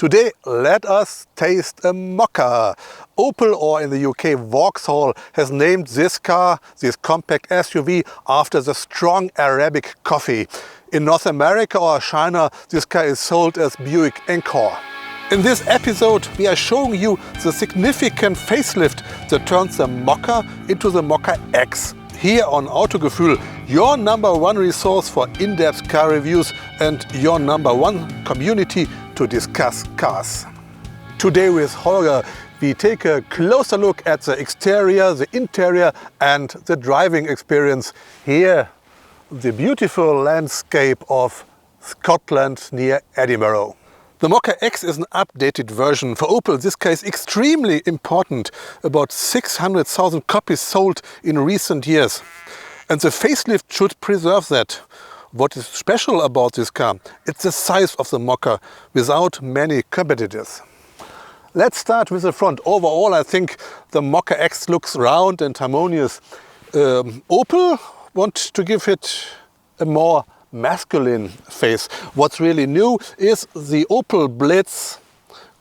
Today, let us taste a Mokka. Opel, or in the UK Vauxhall, has named this car, this compact SUV, after the strong Arabic coffee. In North America or China, this car is sold as Buick Encore. In this episode, we are showing you the significant facelift that turns the Mokka into the Mokka X. Here on Autogefühl, your #1 resource for in-depth car reviews and your #1 community to discuss cars. Today with Holger, we take a closer look at the exterior, the interior and the driving experience. Here, the beautiful landscape of Scotland near Edinburgh. The Mokka X is an updated version. For Opel, this car is extremely important. About 600,000 copies sold in recent years. And the facelift should preserve that. What is special about this car? It's the size of the Mokka, without many competitors. Let's start with the front. Overall, I think the Mokka X looks round and harmonious. Opel wants to give it a more masculine face. What's really new is the Opel Blitz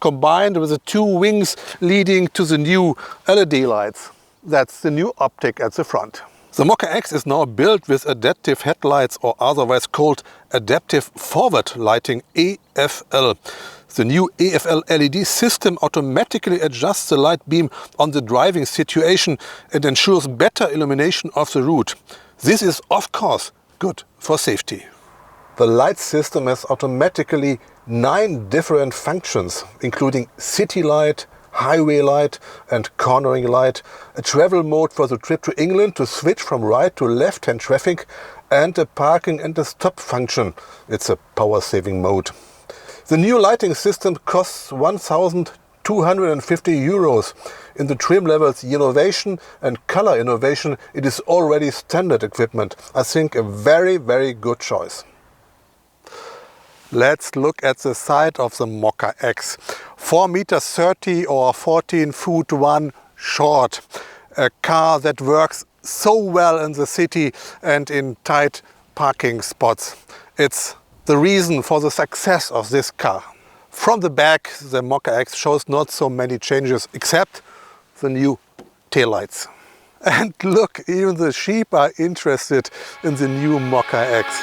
combined with the two wings leading to the new LED lights. That's the new optic at the front. The Mokka X is now built with adaptive headlights, or otherwise called adaptive forward lighting, AFL. The new AFL LED system automatically adjusts the light beam on the driving situation and ensures better illumination of the route. This is, of course, good for safety. The light system has automatically 9 different functions, including city light, highway light and cornering light, a travel mode for the trip to England to switch from right to left-hand traffic, and a parking and a stop function. It's a power-saving mode. The new lighting system costs €1,250. In the trim levels innovation and color innovation, it is already standard equipment. I think a very, very good choice. Let's look at the side of the Mokka X. 4.30 m or 14'1" short. A car that works so well in the city and in tight parking spots. It's the reason for the success of this car. From the back, the Mokka X shows not so many changes, except the new taillights. And look, even the sheep are interested in the new Mokka X.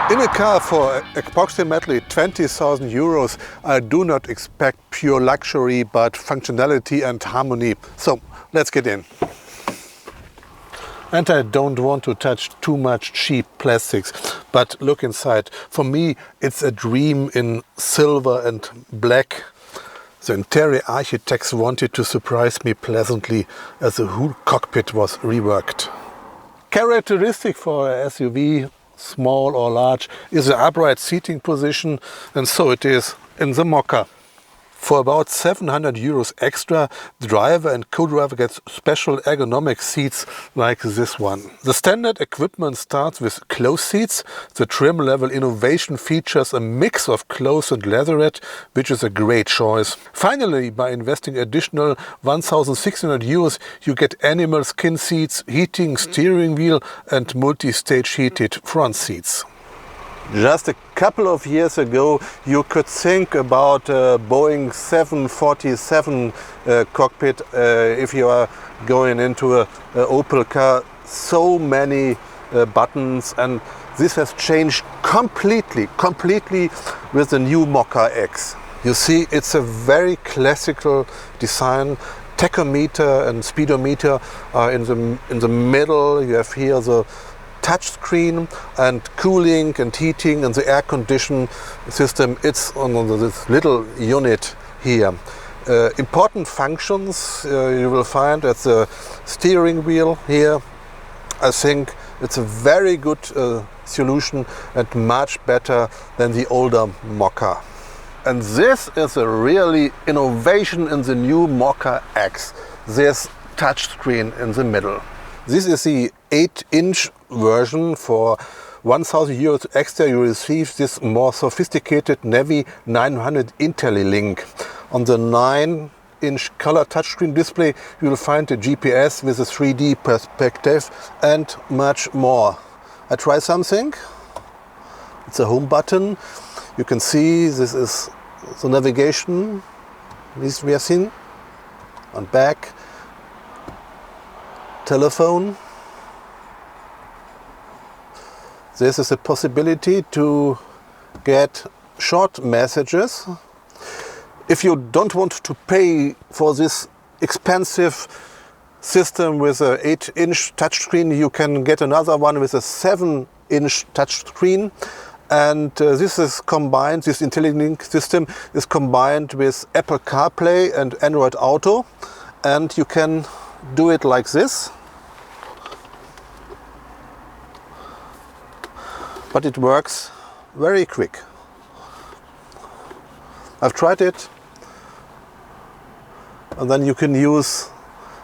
In a car for approximately €20,000, I do not expect pure luxury, but functionality and harmony. So let's get in. And I don't want to touch too much cheap plastics, but look inside. For me, it's a dream in silver and black. The interior architects wanted to surprise me pleasantly as the whole cockpit was reworked. Characteristic for a SUV, small or large, is the upright seating position, and so it is in the Mokka. For about €700 extra, the driver and co-driver gets special ergonomic seats like this one. The standard equipment starts with closed seats. The trim level innovation features a mix of closed and leatherette, which is a great choice. Finally, by investing additional €1,600, you get animal skin seats, heating steering wheel and multi-stage heated front seats. Just a couple of years ago, you could think about a Boeing 747 cockpit if you are going into an Opel car. So many buttons, and this has changed completely with the new Mokka X. You see, it's a very classical design. Tachometer and speedometer are in the middle. You have here the touch screen and cooling and heating and the air condition system. It's on this little unit here. Important functions you will find at the steering wheel here. I think it's a very good solution and much better than the older Mokka. And this is a really innovation in the new Mokka X. This touch screen in the middle. This is the 8-inch version for €1,000 extra, you receive this more sophisticated Navi 900 IntelliLink. On the 9-inch color touchscreen display, you will find a GPS with a 3D perspective and much more. I try something. It's a home button. You can see this is the navigation. This we have seen. On back, telephone. This is a possibility to get short messages. If you don't want to pay for this expensive system with an 8-inch touchscreen, you can get another one with a 7-inch touchscreen. And this is combined, this IntelliLink system is combined with Apple CarPlay and Android Auto. And you can do it like this. But it works very quick. I've tried it. And then you can use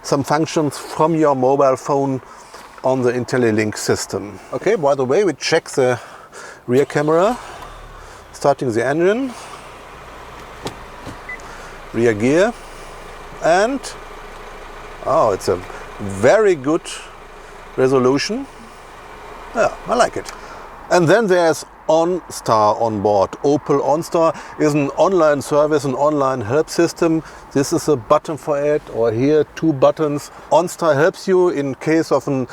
some functions from your mobile phone on the IntelliLink system. Okay, by the way, we check the rear camera, starting the engine, rear gear, and oh, it's a very good resolution. Yeah, I like it. And then there's Onstar on board. Opel Onstar is an online service, an online help system. This is a button for it, or here 2 buttons. Onstar helps you in case of an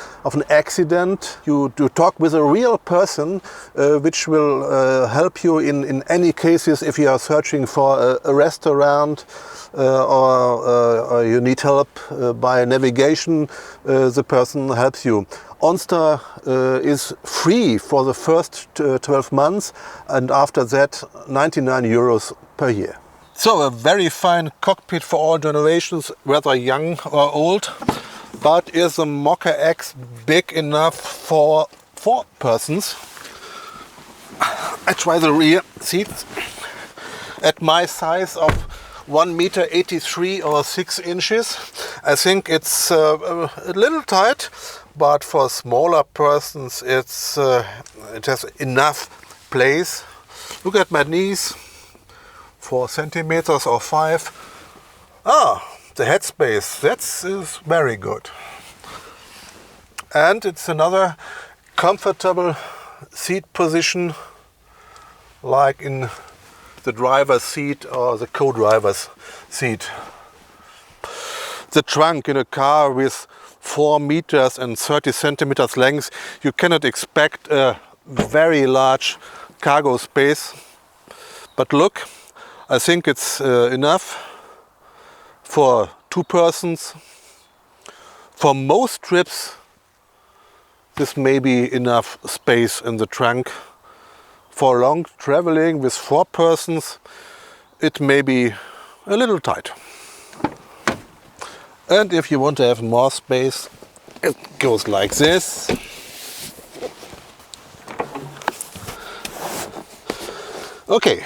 accident. You talk with a real person, which will help you in any cases if you are searching for a restaurant or you need help by navigation. The person helps you. Onstar is free for the first 12 months, and after that €99 per year. So a very fine cockpit for all generations, whether young or old. But is the Mokka X big enough for 4 persons? I try the rear seats. At my size of 1.83 m or 6 inches, I think it's a little tight. But for smaller persons, it has enough place. Look at my knees, 4 centimeters or 5. Ah, the headspace, that is very good. And it's another comfortable seat position, like in the driver's seat or the co-driver's seat. The trunk in a car with 4 meters and 30 centimeters length, you cannot expect a very large cargo space. But look, I think it's enough for 2 persons. For most trips, this may be enough space in the trunk. For long traveling with 4 persons, it may be a little tight. And if you want to have more space, it goes like this. Okay,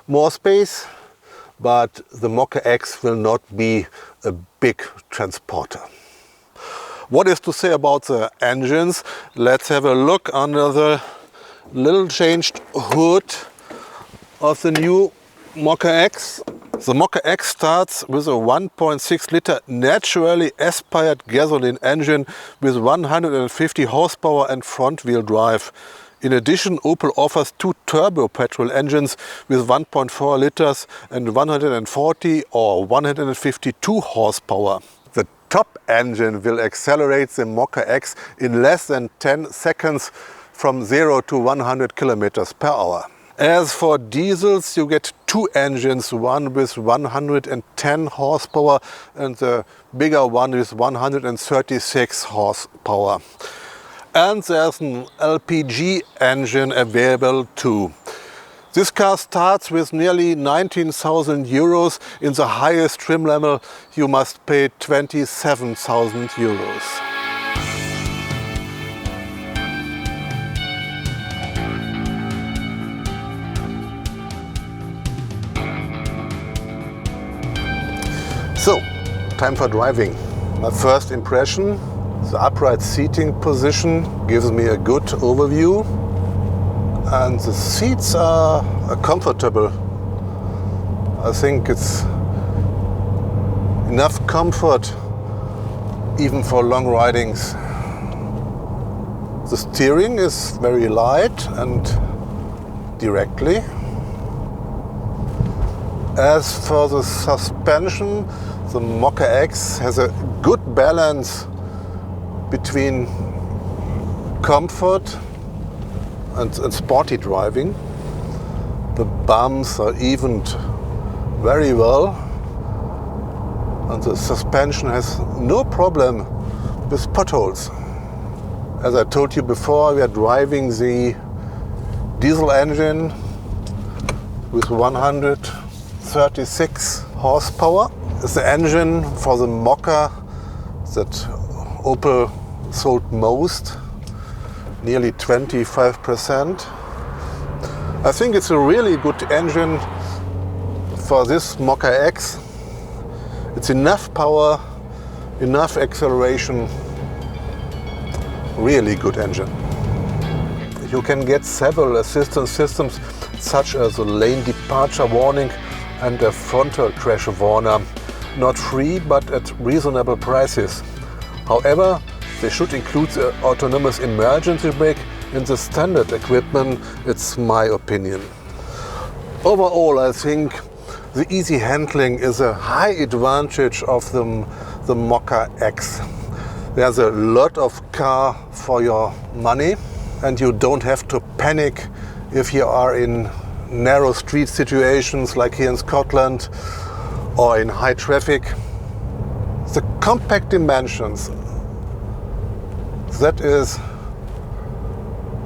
more space, but the Mokka X will not be a big transporter. What is to say about the engines? Let's have a look under the little changed hood of the new Mokka X. The Mokka X starts with a 1.6 liter naturally aspired gasoline engine with 150 horsepower and front wheel drive. In addition, Opel offers 2 turbo petrol engines with 1.4 liters and 140 or 152 horsepower. The top engine will accelerate the Mokka X in less than 10 seconds from 0 to 100 kilometers per hour. As for diesels, you get 2 engines, one with 110 horsepower and the bigger one with 136 horsepower. And there's an LPG engine available too. This car starts with nearly 19,000 euros. In the highest trim level, you must pay 27,000 euros. So, time for driving. My first impression, The upright seating position gives me a good overview, and the seats are comfortable. I think it's enough comfort even for long ridings. The steering is very light and directly. As for the suspension, the Mokka X has a good balance between comfort and sporty driving. The bumps are evened very well, and the suspension has no problem with potholes. As I told you before, we are driving the diesel engine with 136 horsepower. It's the engine for the Mokka that Opel sold most, nearly 25%. I think it's a really good engine for this Mokka X. It's enough power, enough acceleration, really good engine. You can get several assistance systems such as a lane departure warning and a frontal crash warner. Not free, but at reasonable prices. However, they should include the autonomous emergency brake in the standard equipment. It's my opinion. Overall, I think the easy handling is a high advantage of the Mokka X. There's a lot of car for your money, and you don't have to panic if you are in narrow street situations like here in Scotland or in high traffic. The compact dimensions, that is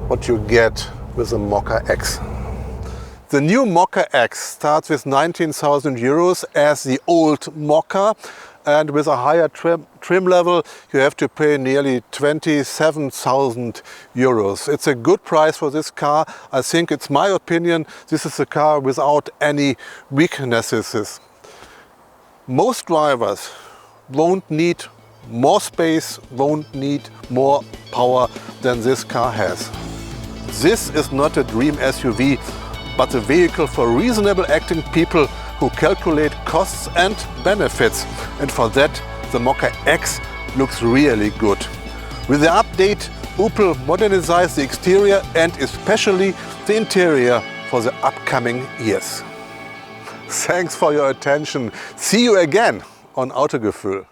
what you get with the Mokka X. The new Mokka X starts with 19,000 euros as the old Mokka, and with a higher trim level you have to pay nearly 27,000 euros. It's a good price for this car. I think, it's my opinion, this is a car without any weaknesses. Most drivers won't need more space, won't need more power than this car has. This is not a dream SUV, but a vehicle for reasonable acting people who calculate costs and benefits. And for that, the Mokka X looks really good. With the update, Opel modernized the exterior and especially the interior for the upcoming years. Thanks for your attention. See you again on Autogefühl.